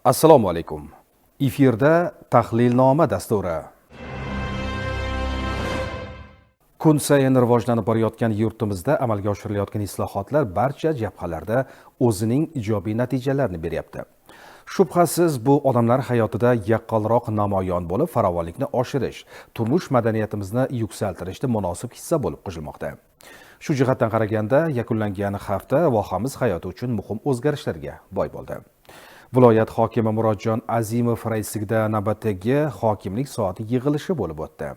Assalomu alaykum. Efirda tahlilnoma dasturi. Kun sayin rivojlanib borayotgan yurtimizda amalga oshirilayotgan islohotlar barcha jabhalarda o'zining ijobiy natijalarini beryapti. Shubhasiz bu odamlar hayotida yaqqolroq namoyon bo'lib, farovonlikni oshirish, turmush madaniyatimizni yuksaltirishda munosib hissa bo'lib qo'shilmoqda. Shu jihatdan qaraganda, yakunlangan hafta vohamiz hayoti uchun muhim o'zgarishlarga boy bo'ldi. Viloyat hokimi Murodjon Azimov raisligida navbatdagi hokimlik soati yig'ilishi bo'lib o'tdi.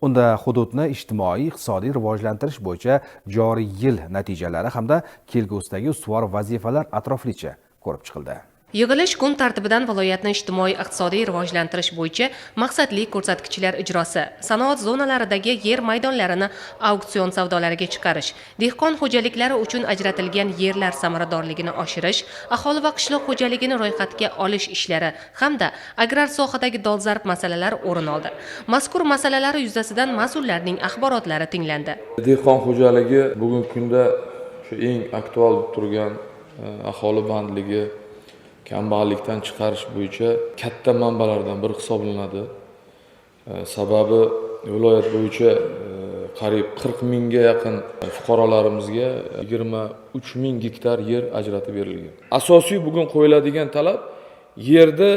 Unda hududni ijtimoiy-iqtisodiy rivojlantirish bo'yicha joriy yil natijalari hamda kelgusidagi ustuvor vazifalar atroflicha ko'rib chiqildi. Yig'ilish kun tartibidan viloyatni ijtimoiy-iqtisodiy rivojlantirish bo'yicha maqsadli ko'rsatkichlar ijrosi, sanoat zonalaridagi yer maydonlarini auksion savdolariga chiqarish, dehqon xo'jaliklari uchun ajratilgan yerlar samaradorligini oshirish, aholi va qishloq xo'jaligini ro'yxatga olish ishlari hamda agrar sohadagi dolzarb masalalar o'rin oldi. Mazkur masalalar yuzasidan mas'ullarning axborotlari tinglandi. Dehqon xo'jaligi bugungi kunda shu eng aktual bo'lib turgan aholi bandligi, kambag'allikdan chiqarish bo'yicha katta manbalardan biri hisoblanadi. Sababi viloyat bo'yicha qariyb 40 mingga yaqin fuqarolarimizga 23 ming gektar yer ajratib berilgan. Asosiy bugun qo'yiladigan talab yerda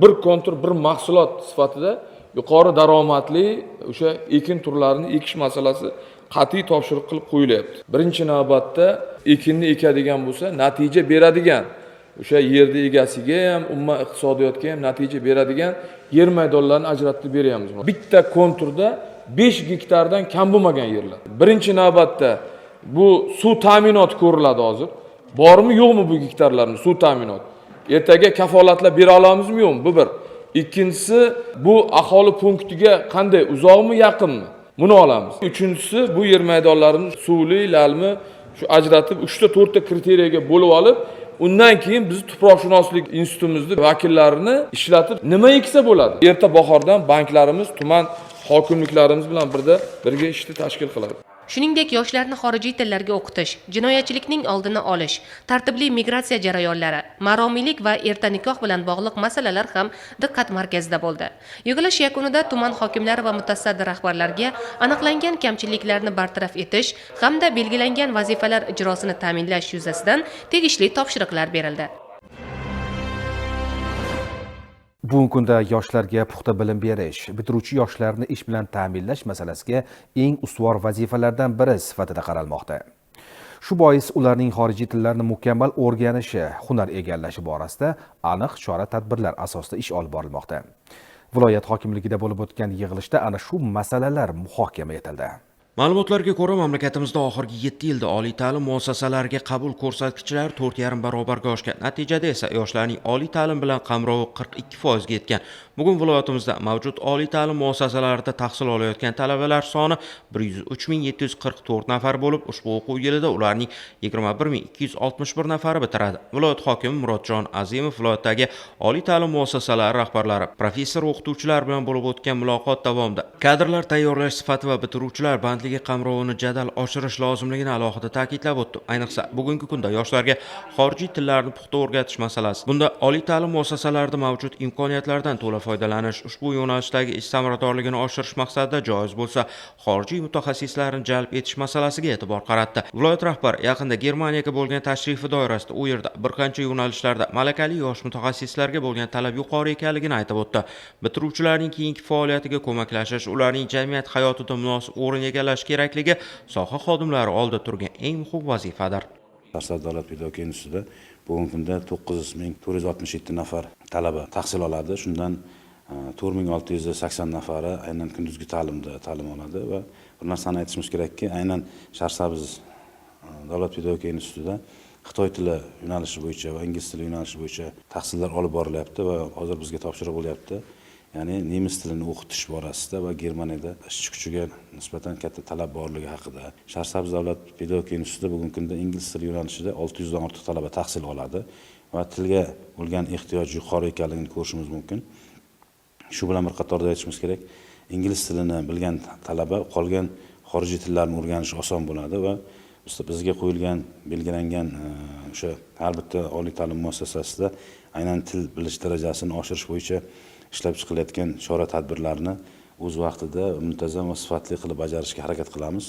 bir kontur, bir mahsulot sifatida yuqori daromadli o'sha ekin turlarini ekish masalasi qat'iy topshiriq qilib qo'yilyapti. Birinchi navbatda ekinni ekadigan bo'lsa, natija beradigan, o'sha yerni egasiga ham, umuman iqtisodiyotga ham natija beradigan yer maydonlarini ajratib beryapmiz. Bitta konturda 5 gektardan kam bo'lmagan yerlar. Birinchi navbatda bu suv ta'minoti ko'riladi hozir. Bormi, yo'qmi bu gektarlarning suv ta'minoti? Ertaga kafolatlab bera olamizmi, yo'qmi? Bu bir. Ikkinchisi, bu aholi punktiga qanday, uzoqmi, yaqinmi? Buni olamiz. Uchinchisi, bu yer maydonlarini suvli, lalmi shu ajratib 3 ta 4 ta kriteriyaga bo'lib olib, undan keyin biz tuproqshunoslik institutimizning vakillarini ishlatib nima eksa bo'ladi. Erta bahordan banklarimiz, tuman hokimliklarimiz bilan birga ishni tashkil qiladi. Shuningdek, yoshlarni xorijiy tillarga o'qitish, jinoyatchilikning oldini olish, tartibli migratsiya jarayonlari, maromiylik va erta nikoh bilan bog'liq masalalar ham diqqat markazida bo'ldi. Yig'ilish yakunida tuman hokimlari va mutasaddi rahbarlarga aniqlangan kamchiliklarni bartaraf etish hamda belgilangan vazifalar ijrosini ta'minlash yuzasidan tegishli topshiriqlar berildi. Bugungi kunda yoshlarga puxta bilim berish, bitiruvchi yoshlarni ish bilan ta'minlash masalasiga eng ustuvor vazifalardan biri sifatida qaralmoqda. Shu bois ularning xorijiy tillarni mukammal o'rganishi, hunar egallashi borasida aniq chora-tadbirlar asosida ish olib borilmoqda. Viloyat hokimligida bo'lib o'tgan yig'ilishda ana shu masalalar muhokama etildi. Ma'lumotlarga ko'ra, mamlakatimizda oxirgi 7 yilda oliy ta'lim muassasalariga qabul ko'rsatkichlari 4,5 barobarga oshgan. Natijada esa yoshlarning oliy ta'lim bilan qamrovi 42% ga yetgan. Bugun viloyatimizda mavjud oliy ta'lim muassasalarida tahsil olayotgan talabalar soni 103,744 nafar bo'lib, ushbu o'quv yilida ularning 21,261 nafari bitiradi. Viloyat hokimi Murodjon Azimov viloyatdagi oliy ta'lim muassasalari rahbarlari, professor o'qituvchilar bilan bo'lib o'tgan muloqot davomida kadrlar tayyorlash sifati va bitiruvchilar bandligi qamrovini jadal oshirish lozimligini alohida ta'kidlab o'tdi. Ayniqsa, bugungi kunda yoshlarga xorijiy tillarni puxta o'rgatish masalasi. Bunda oliy ta'lim muassasalarida mavjud imkoniyatlardan to'la foydalanish, ushbu yo'nalishdagi ish samaradorligini oshirish maqsadida joiz bo'lsa, xorijiy mutaxassislarni jalb etish masalasiga e'tibor qaratdi. Viloyat rahbari yaqinda Germaniyaga bo'lgan tashrifi doirasida u yerda bir qancha yo'nalishlarda malakali yosh mutaxassislarga bo'lgan talab yuqori ekanligini aytib o'tdi. Bitiruvchilarning keyingi faoliyatiga ko'maklashish, ularning jamiyat hayotida munosib o'rin egallash kerakligi soha xodimlari oldida turgan eng muhim vazifadir. Sharsab davlat pedagogika institutida bugungi kunda 9467 nafar talaba tahsil oladi. Shundan 4680 nafari aynan kunduzgi ta'limda ta'lim oladi va bir narsani aytishimiz kerakki, aynan Sharsabz davlat pedagogika institutida Xitoy tili yo'nalishi bo'yicha va ingliz tili yo'nalishi bo'yicha tahsillar olib borilyapti va hozir bizga topshiriq bo'lyapti. Ya'ni nemis tilini o'qitish borasida va Germaniyada ishchi kuchiga nisbatan katta talab borligi haqida. Sharsabz davlat pedagogika institutida bugungi kunda ingliz tili yo'nalishida 600 dan ortiq talaba tahsil oladi va tilga bo'lgan ehtiyoj yuqori ekanligini ko'rishimiz mumkin. Shu bilan bir qatorda aytishimiz kerak, ingliz tilini bilgan talaba qolgan xorijiy tillarni o'rganish oson bo'ladi va bizga qo'yilgan belgilangan o'sha har bitta oliy ta'lim muassasasida aynan til bilish darajasini oshirish bo'yicha ishlab chiqilayotgan chora-tadbirlarni o'z vaqtida muntazam va sifatli qilib bajarishga harakat qilamiz.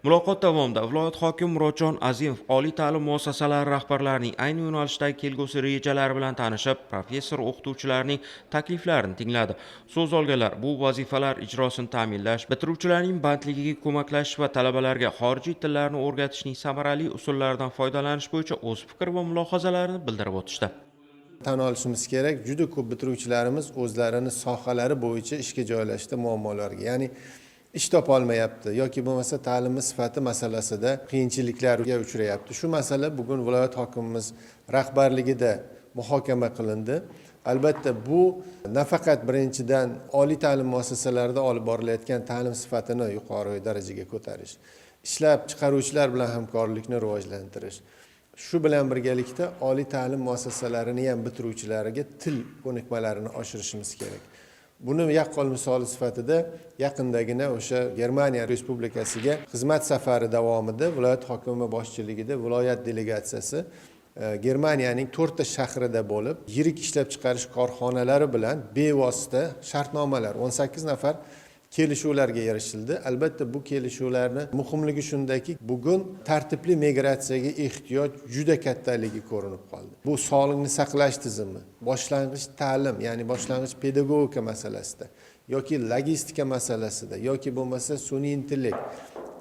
Muloqot davomida viloyat hokimi Murodjon Azimov oliy ta'lim muassasalari rahbarlarining ayni yo'nalishdagi kelgusi rejalari bilan tanishib, professor o'qituvchilarning takliflarini tingladi. So'z olganlar bu vazifalar ijrosini ta'minlash, bitiruvchilarning bandligiga ko'maklashish va talabalarga xorijiy tillarni o'rgatishning samarali usullaridan foydalanish bo'yicha o'z fikr va mulohazalarini bildirib o'tishdi. Tan olishimiz kerak, juda ko'p bitiruvchilarimiz o'zlarini sohalari bo'yicha ishga joylashishda muammolarga, ya'ni ish topolmayapti yoki bo'lmasa ta'lim sifati masalasida qiyinchiliklarga uchrayapti. Shu masala bugun viloyat hokimimiz rahbarligida muhokama qilindi. Albatta bu nafaqat birinchidan oliy ta'lim muassasalarida olib borilayotgan ta'lim sifatini yuqori darajaga ko'tarish, ishlab chiqaruvchilar bilan hamkorlikni rivojlantirish. Shu bilan birgalikda oliy ta'lim muassasalarini ham bitiruvchilariga til ko'nikmalarini oshirishimiz kerak. Buni yaqqol misoli sifatida yaqindagina o'sha Germaniya Respublikasiga xizmat safari davomida viloyat hokimi boshchiligida viloyat delegatsiyasi Germaniyaning 4 ta shahrida bo'lib, yirik ishlab chiqarish korxonalari bilan bevosita shartnomalar 18 nafar kelishuvlarga erishildi. Albatta bu kelishuvlarni muhimligi shundaki, bugun tartibli migratsiyaga ehtiyoj juda kattaligi ko'rinib qoldi. Bu sog'liqni saqlash tizimi, boshlang'ich ta'lim, ya'ni boshlang'ich pedagogika masalasida yoki logistika masalasida yoki bo'lmasa sun'iy intellekt,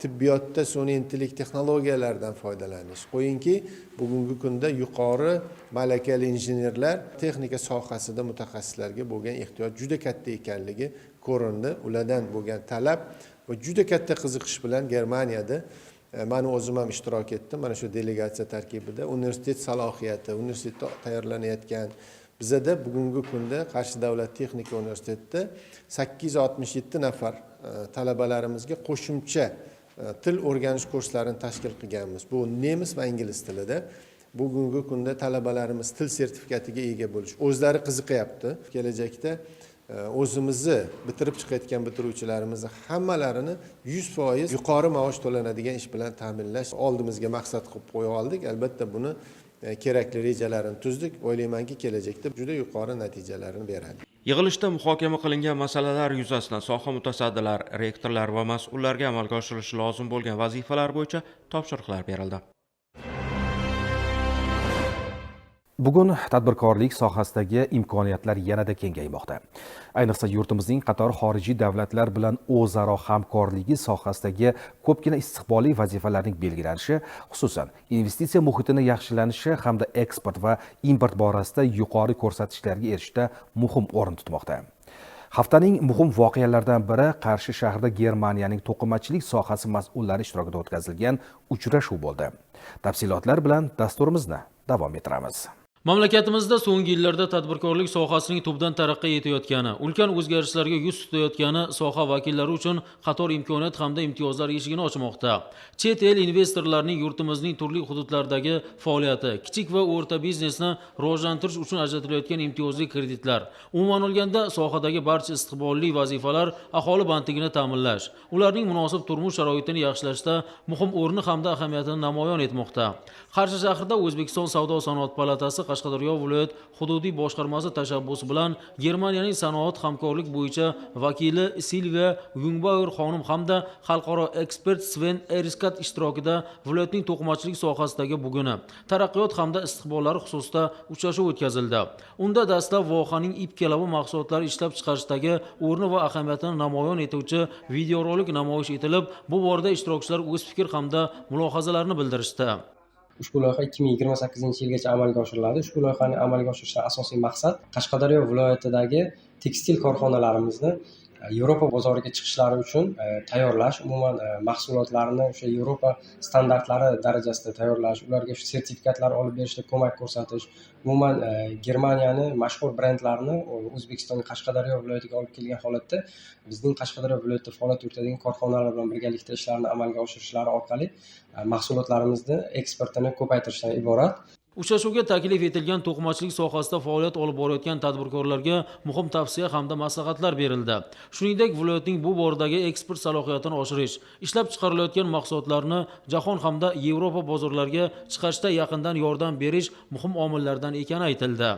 tibbiyotda sun'iy intellekt texnologiyalaridan foydalanish. Qo'yingki, bugungi kunda yuqori malakali injenerlar, texnika sohasida mutaxassislarga bo'lgan ehtiyoj juda katta ekanligi ko'rindi. Ulardan bo'lgan talab va juda katta qiziqish bilan Germaniyada men o'zim ham ishtirok etdim. Mana shu delegatsiya tarkibida universitet salohiyati, universitetda tayyorlanayotgan bizada bugungi kunda Qarshi davlat texnika universitetida 867 nafar talabalarimizga qo'shimcha til o'rganish kurslarini tashkil qilganmiz. Bu nemis va ingliz tilida. Bugungi kunda talabalarimiz til sertifikatiga ega bo'lish, o'zlari qiziqyapti. Kelajakda o'zimizni bitirib chiqayotgan bitiruvchilarimizni hammalarini 100% yuqori maosh to'lanadigan ish bilan ta'minlash oldimizga maqsad qilib qo'ya oldik. Albatta buni kerakli rejalarini tuzdik. O'ylaymanki, kelajakda juda yuqori natijalarni beradi. Yig'ilishda muhokama qilingan masalalar yuzasidan soha mutasaddilari, rektorlar va mas'ullarga amalga oshirilishi lozim bo'lgan vazifalar bo'yicha topshiriqlar berildi. Bugun tadbirkorlik sohasidagi imkoniyatlar yanada kengaymoqda. Ayniqsa yurtimizning qator xorijiy davlatlar bilan o'zaro hamkorligi sohasidagi ko'pgina istiqbolli vazifalarning belgilanishi, xususan investitsiya muhitini yaxshilanishi hamda eksport va import borasida yuqori ko'rsatkichlarga erishishda muhim o'rin tutmoqda. Haftaning muhim voqealaridan biri Qarshi shahrida Germaniyaning to'qimachilik sohasi mas'ullari ishtirokida o'tkazilgan uchrashuv bo'ldi. Tafsilotlar bilan dasturimizni davom ettiramiz. Mamlakatimizda so'nggi yillarda tadbirkorlik sohasining tubdan taraqqiy etayotgani, ulkan o'zgarishlarga yuz tutayotgani soha vakillari uchun qator imkoniyat hamda imtiyozlar eshigini ochmoqda. Chet el investorlarining yurtimizning turli hududlardagi faoliyati, kichik va o'rta biznesni rivojlantirish uchun ajratilayotgan imtiyozli kreditlar, umuman olganda sohadagi barcha istiqbolli vazifalar aholi bandligini ta'minlash, ularning munosib turmush sharoitini yaxshilashda muhim o'rni hamda ahamiyatini namoyon etmoqda. Qarshi shahrida O'zbekiston Savdo-sanoat palatasi Qashqadaryo viloyat hududiy boshqarmasi tashabbusi bilan Germaniyaning sanoat hamkorlik bo'yicha vakili Silvia Jungbauer xonim hamda xalqaro ekspert Sven Eriskat ishtirokida viloyatning to'qimachilik sohasidagi buguni, taraqqiyot hamda istiqbollari xususida uchrashuv o'tkazildi. Unda dastlab vohaning ip kalabi mahsulotlari ishlab chiqarishdagi o'rni va ahamiyatini namoyon etuvchi videorolik namoyish etilib, bu borada ishtirokchilar o'z fikr hamda mulohazalarini bildirishdi. Ushbu loyiha 2028-yilgacha amalga oshiriladi. Ushbu loyihani amalga oshirishda asosiy maqsad Qashqadaryo viloyatidagi tekstil korxonalarimizni Yevropa bozoriga chiqishlari uchun tayyorlash, umuman mahsulotlarni o'sha Yevropa standartlari darajasida tayyorlash, ularga shu sertifikatlar olib berishda ko'mak ko'rsatish, umuman Germaniyani mashhur brendlarni O'zbekistonning Qashqadaryo viloyatiga olib kelgan holatda bizning Qashqadaryo viloyatida faoliyat yuritadigan korxonalar bilan birgalikda ishlarni amalga oshirishlari orqali mahsulotlarimizni eksportini ko'paytirishdan iborat. Uchrashuvga taklif etilgan to'qimachilik sohasida faoliyat olib borayotgan tadbirkorlarga muhim tavsiya hamda maslahatlar berildi. Shuningdek, viloyatning bu boradagi eksport salohiyatini oshirish, ishlab chiqarilayotgan mahsulotlarni jahon hamda Yevropa bozorlariga chiqarishda yaqindan yordam berish muhim omillardan ekani aytildi.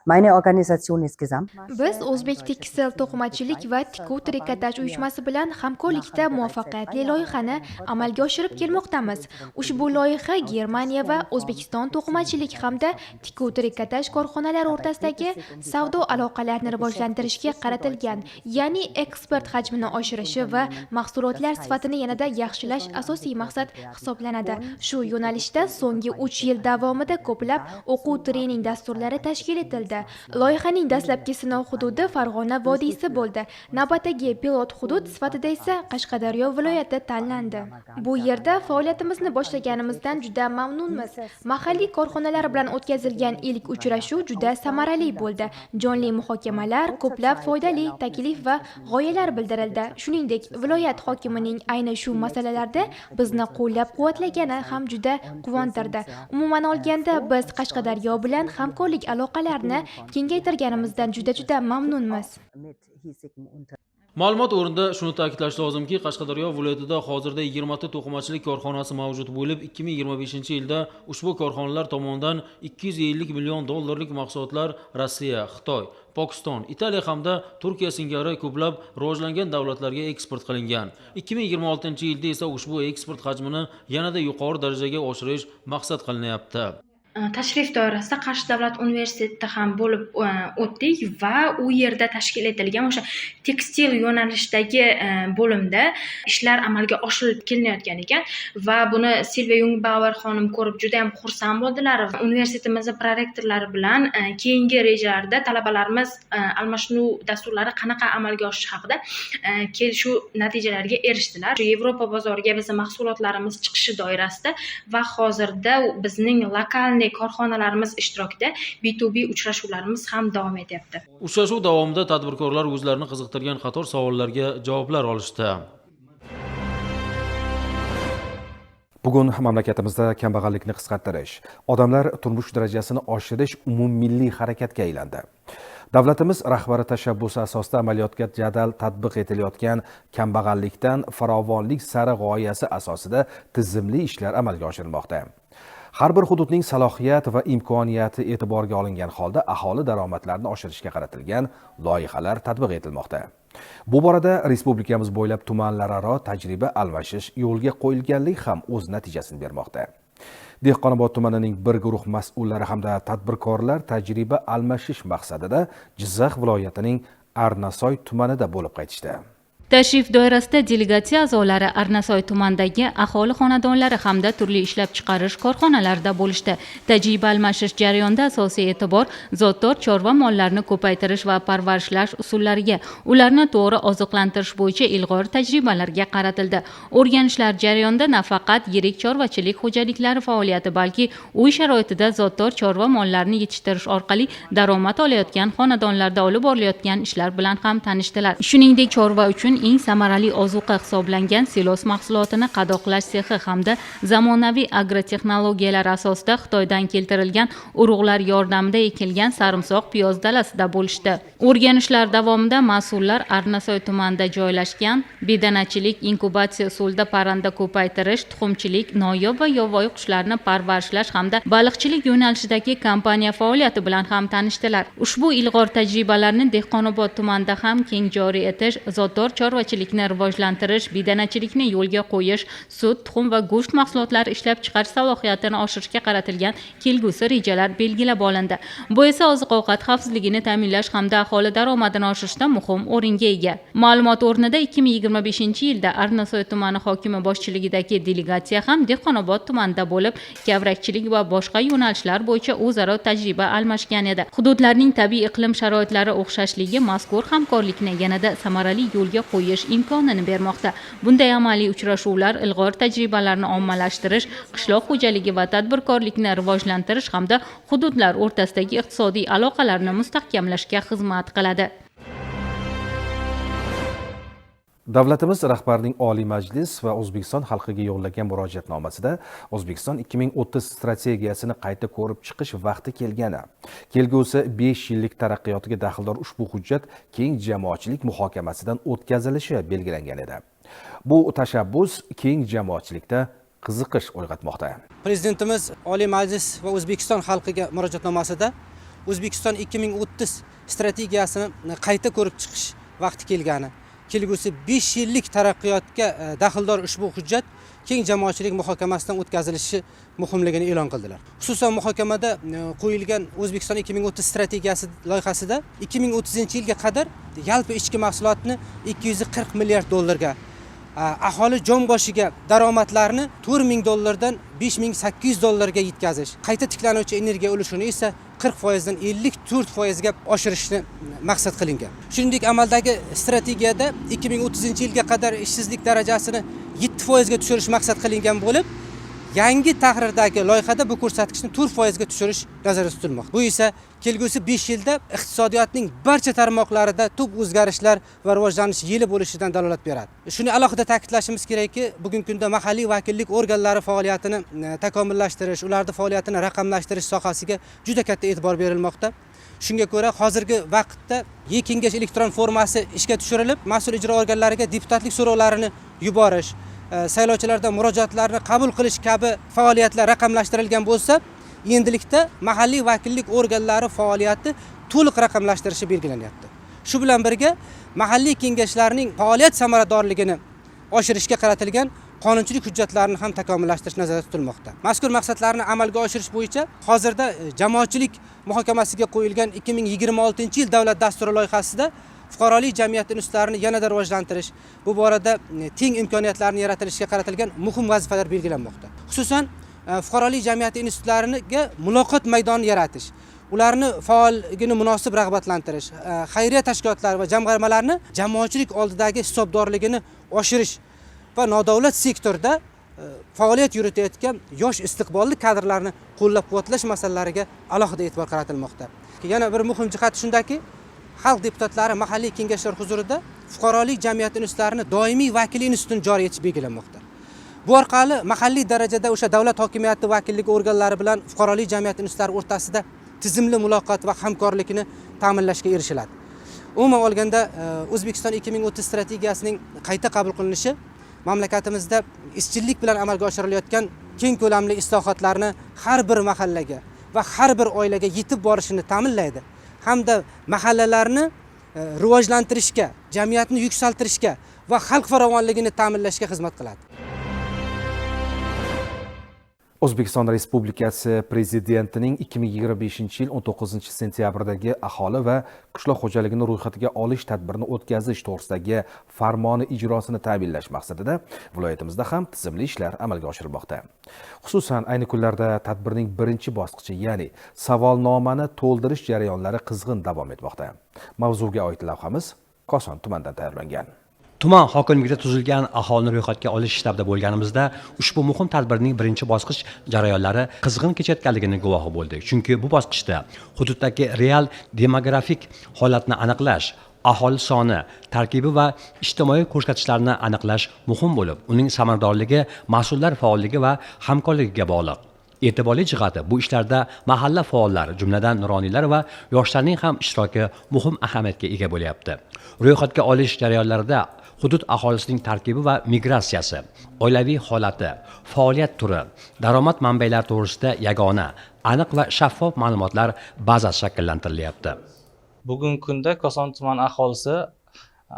Meine Organisation insgesamt Biz O'zbek tekstil to'qimachilik va tikuv trikotaj uyushmasi bilan hamkorlikda muvaffaqiyatli loyihani amalga oshirib kelmoqdamiz. Ushbu loyiha Germaniya va O'zbekiston to'qimachilik hamda tikuv trikotaj korxonalari o'rtasidagi savdo aloqalarini rivojlantirishga qaratilgan, ya'ni eksport hajmini oshirishi va mahsulotlar sifatini yanada yaxshilash asosiy maqsad hisoblanadi. Shu yo'nalishda so'nggi 3 yil davomida ko'plab o'quv-trening dasturlari tashkil etildi. Loyihaning dastlabki sinov hududi Farg'ona vodiysi bo'ldi. Navbatdagi pilot hudud sifatida esa Qashqadaryo viloyati tanlandi. Bu yerda faoliyatimizni boshlaganimizdan juda mamnunmiz. Mahalliy korxonalar bilan o'tkazilgan ilk uchrashuv juda samarali bo'ldi. Jonli muhokamalar, ko'plab foydali taklif va g'oyalar bildirildi. Shuningdek, viloyat hokimining ayni shu masalalarda bizni qo'llab-quvvatlagani ham juda quvontirdi. Umuman olganda, biz Qashqadaryo bilan hamkorlik aloqalarini kengaytirganimizdan juda mamnunmiz. Ma'lumot o'rnida shuni ta'kidlash lozimki, Qashqadaryo viloyatida hozirda 20 ta to'qimachilik korxonasi mavjud bo'lib, 2025-yilda ushbu korxonalar tomonidan 250 million dollarlik mahsulotlar Rossiya, Xitoy, Pokiston, Italiya hamda Turkiya singari ko'plab rivojlangan davlatlarga eksport qilingan. 2026-yilda esa ushbu eksport hajmini yanada yuqori darajaga oshirish maqsad qilinyapti. Tashrif doirasida Qarshi davlat universitetida ham bo'lib o'tdik va u yerda tashkil etilgan o'sha tekstil yo'nalishdagi bo'limda ishlar amalga oshirilib kelinayotgan ekan va buni Silvia Jungbauer xonim ko'rib juda ham xursand bo'ldilar. Universitetimizning prorektorlari bilan keyingi rejalarda talabalarimiz almashinuv dasturlari qanaqa amalga oshishi haqida kelishuv natijalariga erishdilar. Yevropa bozoriga bizning mahsulotlarimiz chiqishi doirasida va hozirda bizning lokal korxonalarimiz ishtirokida B2B uchrashuvlarimiz ham davom etyapti. Uchrashuv davomida tadbirkorlar o'zlarini qiziqtirgan qator savollarga javoblar olishdi. Bugun mamlakatimizda kambag'allikni qisqartirish, odamlar turmush darajasini oshirish umummilliy harakatga aylandi. Davlatimiz rahbari tashabbusi asosida amaliyotga jadal tatbiq etilayotgan kambag'allikdan farovonlik sari g'oyasi asosida tizimli ishlar amalga oshirilmoqda. Har bir hududning salohiyat va imkoniyati e'tiborga olingan holda aholi daromadlarini oshirishga qaratilgan loyihalar tatbiq etilmoqda. Bu borada respublikamiz bo'ylab tumanlararo tajriba almashish yo'lga qo'yilganlik ham o'z natijasini bermoqda. Dehqonobod tumanining bir guruh mas'ullari hamda tadbirkorlar tajriba almashish maqsadida Jizzax viloyatining Arnasoy tumanida bo'lib qaytishdi. Tashrif doirasida delegatsiya a'zolari Arnasoy tumanidagi aholi xonadonlari hamda turli ishlab chiqarish korxonalarida bo'lishdi. Tajriba almashish jarayonida asosiy e'tibor zotdor chorva mollarini ko'paytirish va parvarishlash usullariga, ularni to'g'ri oziqlantirish bo'yicha ilg'or tajribalarga qaratildi. O'rganishlar jarayonida nafaqat yirik chorvachilik xo'jaliklari faoliyati, balki uy sharoitida zotdor chorva mollarini yetishtirish orqali daromad olayotgan xonadonlarda olib borilayotgan ishlar bilan ham tanishdilar. Shuningdek, chorva uchun eng samarali ozuqa hisoblangan silos mahsulotini qadoqlash sexi hamda zamonaviy agrotexnologiyalar asosida Xitoydan keltirilgan urug'lar yordamida ekilgan sarimsoq piyoz dalasida bo'lishdi. O'rganishlar davomida mas'ullar Arnasoy tumanida joylashgan bedanachilik inkubatsiya usulida parranda ko'paytirish, tuxumchilik, noyob va yovvoyi qushlarni parvarishlash hamda baliqchilik yo'nalishidagi kompaniya faoliyati bilan ham tanishdilar. Ushbu ilg'or tajribalarni Dehqonobod tumanida ham keng joriy etish, zotdor chorvachilikni rivojlantirish, bedanachilikni yo'lga qo'yish, sut, tuxum va go'sht mahsulotlari ishlab chiqarish salohiyatini oshirishga qaratilgan kelgusi rejalar belgilab olindi. Bu esa oziq-ovqat xavfsizligini ta'minlash hamda aholi daromadini oshirishda muhim o'ringa ega. Ma'lumot o'rnida 2025-yilda Arnasoy tumani hokimi boshchiligidagi delegatsiya ham Dehqonobod tumanida bo'lib, kavrakchilik va boshqa yo'nalishlar bo'yicha o'zaro tajriba almashgan edi. Hududlarning tabiiy iqlim sharoitlari o'xshashligi mazkur hamkorlikni yanada samarali yo'lga qo'yish imkonini bermoqda. Bunday amaliy uchrashuvlar ilg'or tajribalarni ommalashtirish, qishloq xo'jaligi va tadbirkorlikni rivojlantirish hamda hududlar o'rtasidagi iqtisodiy aloqalarni mustahkamlashga xizmat qiladi. Davlatimiz rahbarining Oliy Majlis va O'zbekiston xalqiga yo'llagan murojaatnomasida O'zbekiston 2030 strategiyasini qayta ko'rib chiqish vaqti kelgani, kelgusi 5 yillik taraqqiyotiga daxldor ushbu hujjat keng jamoatchilik muhokamasidan o'tkazilishi belgilangan edi. Bu tashabbus keng jamoatchilikda qiziqish uyg'otmoqda. Prezidentimiz Oliy Majlis va O'zbekiston xalqiga murojaatnomasida O'zbekiston 2030 strategiyasini qayta ko'rib chiqish vaqti kelgani, kelgusi 5 yillik taraqqiyotga daxldor ushbu hujjat keng jamoatchilik muhokamasidan o'tkazilishi muhimligini e'lon qildilar. Xususan muhokamada qo'yilgan O'zbekiston 2030 strategiyasi loyihasida 2030-yilga qadar yalpi ichki mahsulotni 240 milliard dollarga, aholi jon boshiga daromadlarni 4000 dollardan 5800 dollarga yetkazish, qayta tiklanuvchi energiya ulushini esa 40% dan 54% ga oshirishni maqsad qilingan. Shuningdek, amaldagi strategiyada 2030-yilga qadar ishsizlik darajasini 7% ga tushirish maqsad qilingan bo'lib, yangi tahrirdagi loyihada bu ko'rsatkichni 4% ga tushirish nazarda tutilmoqda. Bu esa kelgusi 5 yilda iqtisodiyotning barcha tarmoqlarida tub o'zgarishlar va rivojlanish yili bo'lishidan dalolat beradi. Shuni alohida ta'kidlashimiz kerakki, bugungi kunda mahalliy vakillik organlari faoliyatini takomillashtirish, ularning faoliyatini raqamlashtirish sohasiga juda katta e'tibor berilmoqda. Shunga ko'ra, hozirgi vaqtda E-kengash elektron formasi ishga tushirilib, mas'ul ijro organlariga deputatlik so'rovlarini yuborish, saylovchilardan murojaatlarni qabul qilish kabi faoliyatlar raqamlashtirilgan bo'lsa, endilikda mahalliy vakillik organlari faoliyati to'liq raqamlashtirishi belgilanyapti. Shu bilan birga mahalliy kengashlarning faoliyat samaradorligini oshirishga qaratilgan qonunchilik hujjatlarini ham takomillashtirish nazarda tutilmoqda. Mazkur maqsadlarni amalga oshirish bo'yicha hozirda jamoatchilik muhokamasiga qo'yilgan 2026-yil davlat dasturi loyihasida fuqarolik jamiyat institutlarini yanada rivojlantirish, bu borada teng imkoniyatlarni yaratilishga qaratilgan muhim vazifalar belgilanmoqda. Xususan, fuqarolik jamiyat institutlariga muloqot maydoni yaratish, ularni faolligini munosib rag'batlantirish, xayriya tashkilotlari va jamg'armalarni jamoatchilik oldidagi hisobdorligini oshirish va nodavlat sektorda faoliyat yuritayotgan yosh istiqbolli kadrlarni qo'llab-quvvatlash masalalariga alohida e'tibor qaratilmoqda. Yana bir muhim jihat shundaki, xalq deputatlari mahalliy kengashlar huzurida fuqarolik jamiyat institutlarini doimiy vakillik institutini joriy etish belgilanmoqda. Bu orqali mahalliy darajada o'sha davlat hokimiyati vakillik organlari bilan fuqarolik jamiyat institutlari o'rtasida tizimli muloqot va hamkorlikni ta'minlashga erishiladi. Umuman olganda, O'zbekiston 2030 strategiyasining qayta qabul qilinishi mamlakatimizda izchillik bilan amalga oshirilayotgan keng ko'lamli islohotlarni har bir mahallaga va har bir oilaga yetib borishini ta'minlaydi, hamda mahallalarni rivojlantirishga, jamiyatni yuksaltirishga va xalq farovonligini ta'minlashga xizmat qiladi. O'zbekiston Respublikasi Prezidentining 2025-yil 19-sentyabrdagi aholi va qishloq xo'jaligini ro'yxatiga olish tadbirini o'tkazish to'g'risidagi farmoni ijrosini ta'minlash maqsadida viloyatimizda ham tizimli ishlar amalga oshirilmoqda. Xususan, ayni kunlarda tadbirning birinchi bosqichi, ya'ni savolnomani to'ldirish jarayonlari qizg'in davom etmoqda. Mavzuga oid lavhamiz Koson tumanidan tayyorlangan. Tuman hokimligida tuzilgan aholini ro'yxatga olish shtabida bo'lganimizda ushbu muhim tadbirning birinchi bosqich jarayonlari qizg'in kechayotganligining guvohi bo'ldik. Chunki bu bosqichda hududdagi real demografik holatni aniqlash, aholi soni, tarkibi va ijtimoiy ko'rsatkichlarni aniqlash muhim bo'lib, uning samaradorligi mas'ullar faolligi va hamkorligiga bog'liq. E'tiborli jihati, bu ishlarda mahalla faollari, jumladan nuroniylar va yoshlarning ham ishtiroki muhim ahamiyatga ega bo'lyapti. Ro'yxatga olish jarayonlarida hudud aholisining tarkibi va migratsiyasi, oilaviy holati, faoliyat turi, daromad manbalari to'g'risida yagona, aniq va shaffof ma'lumotlar bazasi shakllantirilyapti. Bugungi kunda Koson tuman aholisi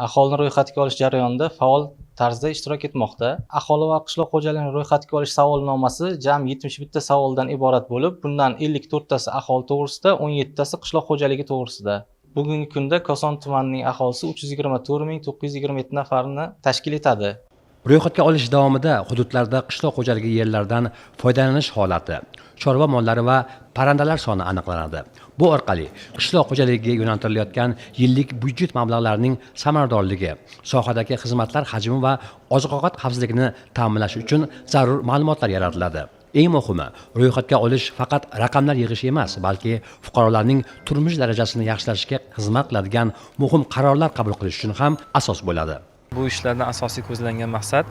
aholini ro'yxatga olish jarayonida faol tarzda ishtirok etmoqda. Aholi va qishloq xo'jaligini ro'yxatga olish savolnomasi jami 71 ta savoldan iborat bo'lib, bundan 54 tasi aholi to'g'risida, 17 tasi qishloq xo'jaligi to'g'risida. Bugungi kunda Koson tumanining aholisi 324.927 nafarni tashkil etadi. Ro'yxatga olish davomida hududlarda qishloq xo'jaligi yerlaridan foydalanish holati, chorva mollari va parrandalar soni aniqlanadi. Bu orqali qishloq xo'jaligiga yo'naltirilayotgan yillik byudjet mablag'larining samaradorligi, sohadagi xizmatlar hajmi va oziq-ovqat xavfsizligini ta'minlash uchun zarur ma'lumotlar yaratiladi. Eng muhimi, ro'yxatga olish faqat raqamlar yig'ish emas, balki fuqarolarning turmush darajasini yaxshilashga xizmat qiladigan muhim qarorlar qabul qilish uchun ham asos bo'ladi. Bu ishlardan asosiy ko'zlangan maqsad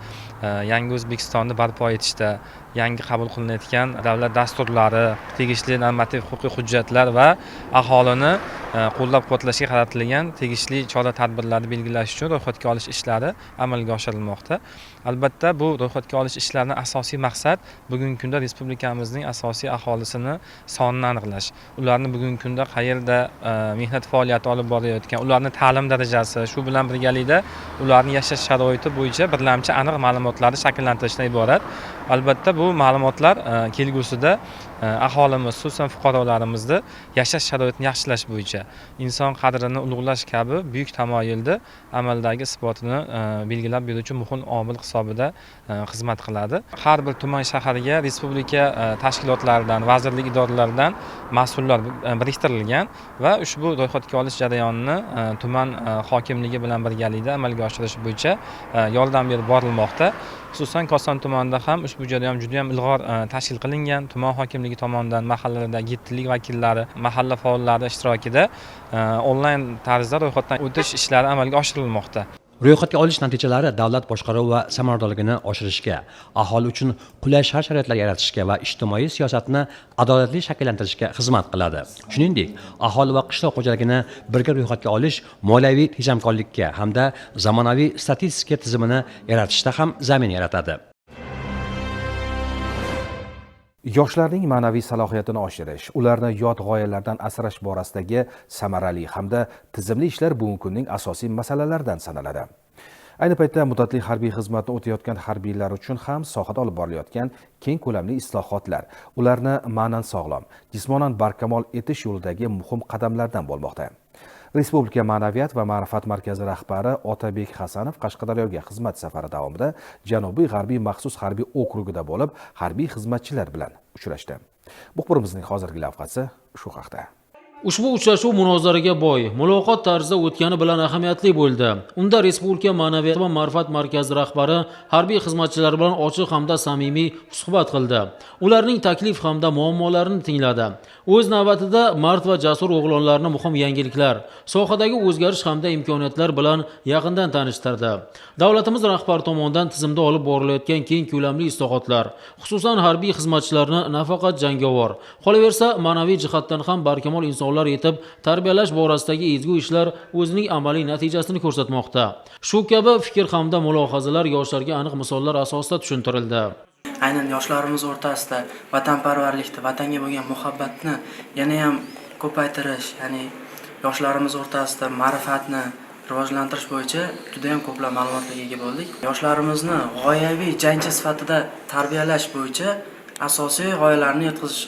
yangi O'zbekistonni barpo etishda yangi qabul qilinayotgan davlat dasturlari, tegishli normativ huquqiy hujjatlar va aholini qo'llab-quvvatlashga qaratilgan tegishli chora-tadbirlarni belgilash uchun ro'yxatga olish ishlari amalga oshirilmoqda. Albatta, bu ro'yxatga olish ishlarining asosiy maqsad bugungi kunda respublikamizning asosiy aholisini sonini aniqlash. Ularni bugungi kunda qayerda mehnat faoliyati olib borayotgan, ularning ta'lim darajasi, shu bilan birgalikda ularning yashash sharoiti bo'yicha birlamchi aniq ma'lumotlarni shakllantirishdan iborat. Albatta, bu ma'lumotlar kelgusida aholimiz, xususan fuqarolarimizni yashash sharoitini yaxshilash bo'yicha inson qadrini ulug'lash kabi buyuk tamoyilda amaldagi isbotini belgilab beruvchi muhim omil hisobida xizmat qiladi. Har bir tuman shaharga respublika tashkilotlaridan, vazirlik idoralaridan mas'ullar biriktirilgan va ushbu ro'yxatga olish jarayonini tuman hokimligi bilan birgalikda amalga oshirish bo'yicha yordam berib borilmoqda. Xususan Koson tumanida ham ushbu jarayon juda ham ilg'or tashkil qilingan. Tuman hokimligi tomonidan mahallalardagi yettitlik vakillari, mahalla faollari ishtirokida onlayn tarzda ro'yxatdan o'tish ishlari amalga oshirilmoqda. Ro'yxatga olish natijalari davlat boshqaruvi va samaradorligini oshirishga, aholi uchun qulay shart-sharoitlar yaratishga va ijtimoiy siyosatni adolatli shakllantirishga xizmat qiladi. Shuningdek, aholi va qishloq xo'jaligini birga ro'yxatga olish moliyaviy tejamkorlikka hamda zamonaviy statistika tizimini yaratishda ham zamin yaratadi. Yoshlarning ma'naviy salohiyatini oshirish, ularni yot g'oyalardan asrash borasidagi samarali hamda tizimli ishlar bugungi kunning asosiy masalalaridan sanaladi. Ayni paytda muddatli harbiy xizmatni o'tayotgan harbiylar uchun ham sohada olib borilayotgan keng ko'lamli islohotlar ularni ma'nan sog'lom, jismonan barkamol etish yo'lidagi muhim qadamlardan bo'lmoqda. Respublika Ma'naviyat va ma'rifat markazi rahbari Otabek Hasanov Qashqadaryoga xizmat safari davomida Janubiy G'arbiy maxsus harbiy okrugida bo'lib, harbiy xizmatchilar bilan uchrashdi. Muxbirimizning hozirgi lavhasi shu haqda. Ushbu uchrashuv munozaraga boy, muloqot tarzida o'tgani bilan ahamiyatli bo'ldi. Unda Respublika Ma'naviyat va ma'rifat markazi rahbari harbiy xizmatchilar bilan ochiq hamda samimiy suhbat qildi. Ularning taklif hamda muammolarini tingladi. O'z navbatida mard va jasur o'g'lonlarni muhim yangiliklar, sohadagi o'zgarish hamda imkoniyatlar bilan yaqindan tanishtirdi. Davlatimiz rahbari tomonidan tizimda olib borilayotgan keng ko'lamli islohotlar, xususan harbiy xizmatchilarni nafaqat jangovar, qolaversa ma'naviy jihatdan ham barkamol insonlar yetib tarbiyalash borasidagi ezgu ishlar o'zining amaliy natijasini ko'rsatmoqda. Shu kabi fikr hamda mulohazalar yoshlarga aniq misollar asosida tushuntirildi. Aynan yoshlarimiz o'rtasida vatanparvarlikni, vatanga bo'lgan muhabbatni yana ham ko'paytirish, ya'ni yoshlarimiz o'rtasida ma'rifatni rivojlantirish bo'yicha juda ham ko'plab ma'lumotlarga ega bo'ldik. Yoshlarimizni g'oyaviy jangchi sifatida tarbiyalash bo'yicha asosiy g'oyalarni yetkazish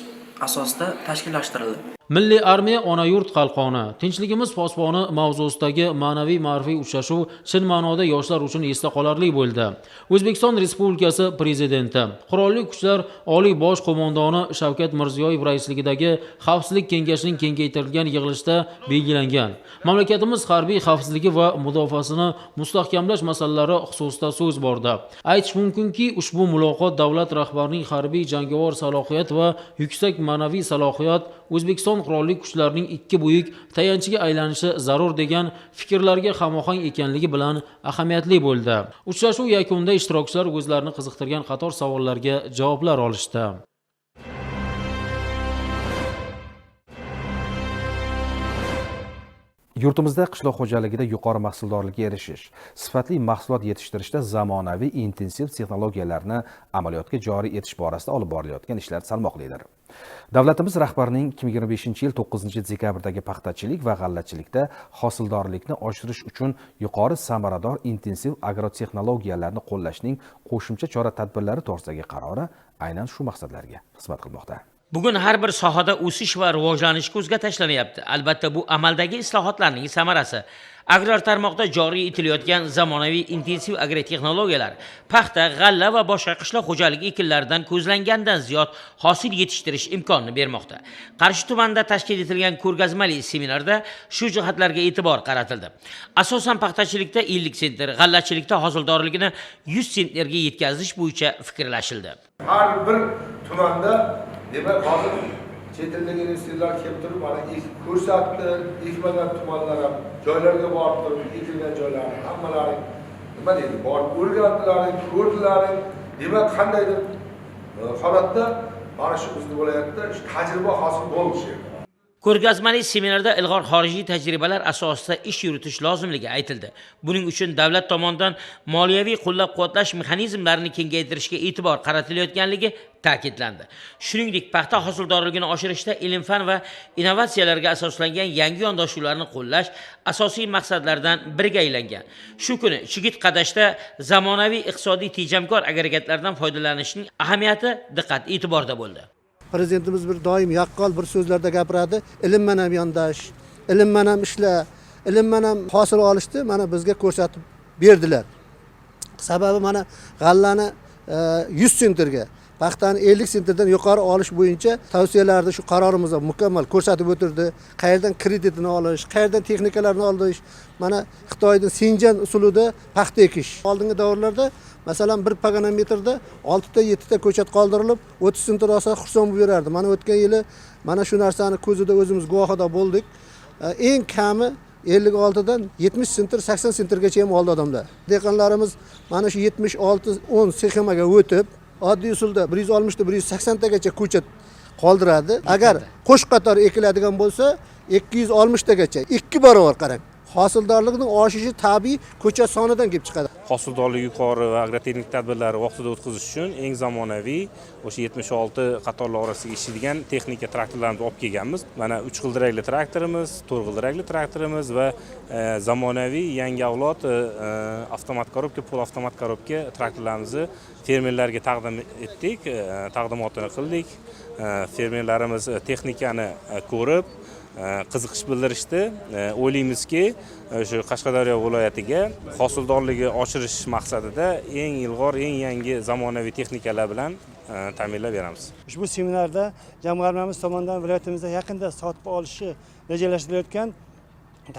asosida tashkillashtirildi. Milliy armiya ona yurt qalqoni, tinchligimiz posboni mavzusidagi ma'naviy ma'rifiy uchrashuv chin ma'noda yoshlar uchun esda qolarli bo'ldi. O'zbekiston Respublikasi Prezidenti, Qurolli Kuchlar Oliy bosh qo'mondoni Shavkat Mirziyoyev raisligidagi Xavfsizlik kengashining kengaytirilgan yig'ilishida belgilangan mamlakatimiz harbiy xavfsizligi va mudofaasini mustahkamlash masalalari xususida so'z bordi. Aytish mumkinki, ushbu muloqot davlat rahbarining harbiy jangovar salohiyat va yuksak ma'naviy salohiyat O'zbekiston qurolli kuchlarining ikki buyuk tayanchiga aylanishi zarur degan fikrlarga hamohang ekanligi bilan ahamiyatli bo'ldi. Uchrashuv yakunida ishtirokchilar o'zlarini qiziqtirgan qator savollarga javoblar olishdi. Yurtimizda qishloq xo'jaligida yuqori mahsuldorlikka erishish, sifatli mahsulot yetishtirishda zamonaviy intensiv texnologiyalarni amaliyotga joriy etish borasida olib borilayotgan ishlar salmoqlidir. Davlatimiz rahbarining 2025-yil 9-dekabrdagi paxtachilik va g'allachilikda hosildorlikni oshirish uchun yuqori samarador intensiv agrotexnologiyalarni qo'llashning qo'shimcha chora-tadbirlari to'g'risidagi qarori aynan shu maqsadlarga xizmat qilmoqda. Bugun har bir sohada o'sish va rivojlanish ko'zga tashlanyapti. Albatta bu amaldagi islohotlarning samarasi. Agrar tarmoqda joriy etilayotgan zamonaviy intensiv agrotexnologiyalar paxta, g'alla va boshqa qishloq xo'jaligi ekinlaridan ko'zlangandan ziyod hosil yetishtirish imkonini bermoqda. Qarshi tumanida tashkil etilgan ko'rgazmali seminarda shu jihatlarga e'tibor qaratildi. Asosan paxtachilikda 50 sentner, g'allachilikda hosildorligini 100 sentnerga yetkazish bo'yicha fikrlashildi. Har bir tumanda demak hozir chet eldagi investitsiyalar kelib turib, mana ko'rsatdi, ekmagan tumanlar ham joylarga borib turib, ekilgan joylarni hammalari nima deydi, borib o'rgandilaring, ko'rdilaring, demak qandaydir holatda mana shu bizning viloyatda tajriba hosil bo'lishi. Ko'rgazmali seminarda ilg'or xorijiy tajribalar asosida ish yuritish lozimligi aytildi. Buning uchun davlat tomonidan moliyaviy qo'llab-quvvatlash mexanizmlarini kengaytirishga e'tibor qaratilayotganligi ta'kidlandi. Shuningdek, paxta hosildorligini oshirishda ilm-fan va innovatsiyalarga asoslangan yangi yondashuvlarni qo'llash asosiy maqsadlardan biriga aylangan. Shu kuni Chigit Qadashda zamonaviy iqtisodiy tejamkor agregatlardan foydalanishning ahamiyati diqqat-e'tiborda bo'ldi. Prezidentimiz bir doim yaqqol bir so'zlarda gapiradi, ilm bilan yondash, ilm bilan ishla, ilm bilan hosil olishni mana bizga ko'rsatib berdilar. Sababi mana g'allani 100 sentrga, paxtani 50 sentrdan yuqori olish bo'yicha tavsiyalarni shu qarorimizda mukammal ko'rsatib o'tirdi. Qayerdan kreditini olish, qayerdan texnikalarni olish, mana Xitoyning Sinjan usulida paxta ekish. Oldingi davrlarda masalan bir paganometrda 6 ta 7 ta ko'chat qoldirilib 30 sentr olsa xursand bo'lib berardi. Mana o'tgan yili mana shu narsani ko'zida o'zimiz guvohida bo'ldik. Eng kami 56 dan 70 sentr 80 sentrgacha ham oldi odamlar. Dehqonlarimiz mana shu 76-10 sxemaga o'tib oddiy usulda 160 ta 180 tagacha ko'chat qoldiradi. Agar qo'sh qator ekiladigan bo'lsa 260 tagacha 2 barobar qarang. Hosildorlikning oshishi tabiiy ko'chat sonidan kelib chiqadi. Hosildorlik yuqori va agrotexnik tadbirlarni vaqtida o'tkazish uchun eng zamonaviy o'sha 76 qatorlar orasiga ishlaydigan texnika traktorlarni olib kelganmiz. Mana 3 g'ildirakli traktorimiz, 4 g'ildirakli traktorimiz va zamonaviy yangi avlod avtomat korobka, pol avtomat korobka traktorlarimizni fermerlarga taqdim etdik, taqdimotini qildik. Fermerlarimiz texnikani ko'rib qiziqish bildirishdi. O'ylaymizki, shu Qashqadaryo viloyatiga hosildorligi oshirish maqsadida eng ilg'or, eng yangi zamonaviy texnikalar bilan ta'minlab beramiz. Ushbu seminarda jamg'armamiz tomonidan viloyatimizda yaqinda sotib olishi rejalashtirilayotgan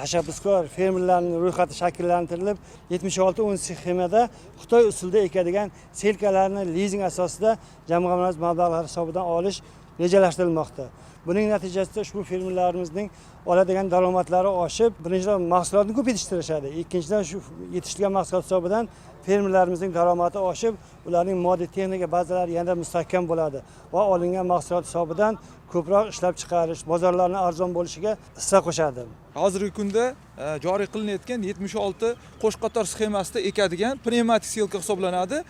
tashabbuskor fermerlarning ro'yxati shakllantirilib, 76-10 sxemada Xitoy usulida ekadigan selkalarni lizing asosida jamg'armamiz mablag'lari hisobidan olish rejalashtirilmoqda. Buning natijasida ushbu fermerlarimizning oladigan daromadlari oshib, birinchidan mahsulotni ko'p yetishtirishadi. Ikkinchidan shu yetishtirgan mahsulot hisobidan fermerlarimizning daromadi oshib, ularning moddiy texnika bazalari yanada mustahkam bo'ladi va olingan mahsulot hisobidan ko'proq ishlab chiqarish, bozorlarning arzon bo'lishiga hissa qo'shadi. Hozirgi kunda joriy qilinayotgan 76 qo'sh qator sxemasida ekadigan pnevmatik selka hisoblanadi.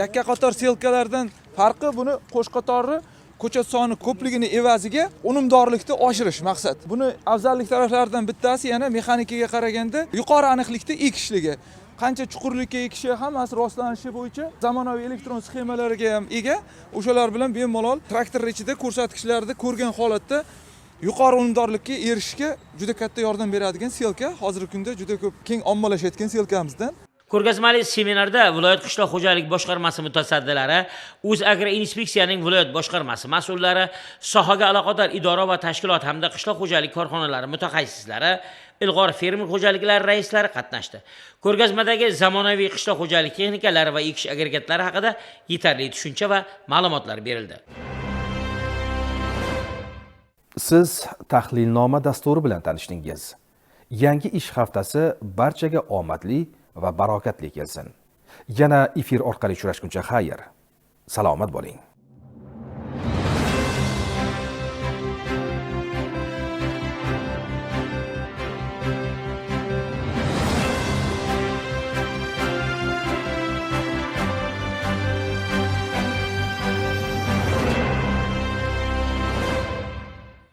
Yakka qator selkalardan farqi buni qo'sh qatorni ko'chat soni ko'pligini evaziga unumdorlikni oshirish maqsad. Buni afzallik taraflaridan bittasi yana mexanikaga qaraganda yuqori aniqlikda ekishligi. Qancha chuqurlikka ekishi hammasi rostlanishi bo'yicha zamonaviy elektron sxemalarga ham ega. O'shalar bilan bemalol traktor ichida ko'rsatkichlarda ko'rgan holatda yuqori unumdorlikka erishishga juda katta yordam beradigan selka. Hozirgi kunda juda ko'p keng ommalashayotgan selkamizdan. Ko'rgazmali seminarda viloyat qishloq xo'jalik boshqarmasi mutasaddilari, O'zagro inspeksiyaning viloyat boshqarmasi mas'ullari, sohaga aloqador idora va tashkilot hamda qishloq xo'jalik korxonalari mutaxassislari, ilg'or fermer xo'jaliklari raislari qatnashdi. Ko'rgazmadagi zamonaviy qishloq xo'jalik texnikalari va ekish agregatlari haqida yetarli tushuncha va ma'lumotlar berildi. Siz tahlilnoma dasturi bilan tanishdingiz. Yangi ish haftasi barchaga omadli va barokatli kelsin. Yana efir orqali uchrashguncha xayr. Salomat bo'ling.